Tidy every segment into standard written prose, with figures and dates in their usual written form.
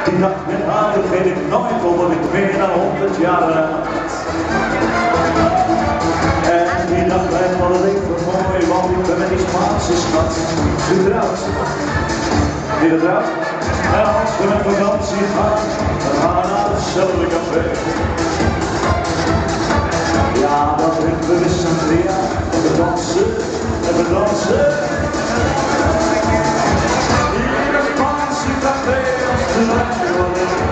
Die nacht met haar vergeet ik nooit, omdat ik meer dan 100 jaar uit. En die nacht blijft wel een leven mooi, want ik ben met die Spaanse schat getrouwd. Die getrouwd? En als we met vakantie gaan, dan gaan we naar hetzelfde café. Ja, dan drinken we de sangria en we dansen, en we dansen. In het Spaanse café als de Magdalena,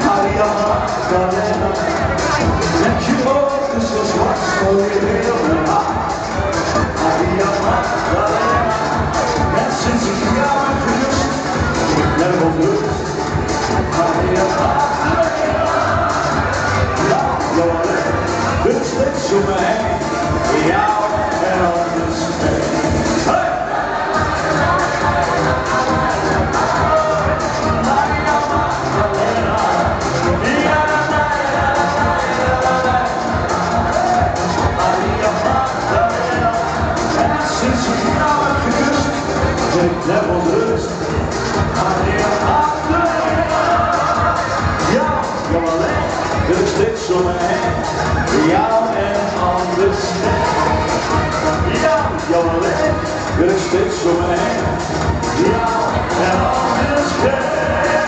Maria Magdalena. Met je ogen zo zwart, zo je heel mijn haar. Maria Magdalena. En sinds ik jou heb gekust, ik ben op rust. Maria Magdalena. Ja, jou alleen, dus steeds om me heen. Jou en anders heen. Hey! Maria Magdalena. Ja, Maria Magdalena. En sinds ik jou heb gekust, ik ben op rust. Maria Magdalena. Ja, jou alleen, dus steeds om me heen. Jou en anders heen. Ja, jou alleen, dus steeds om me heen. Jou en anders heen.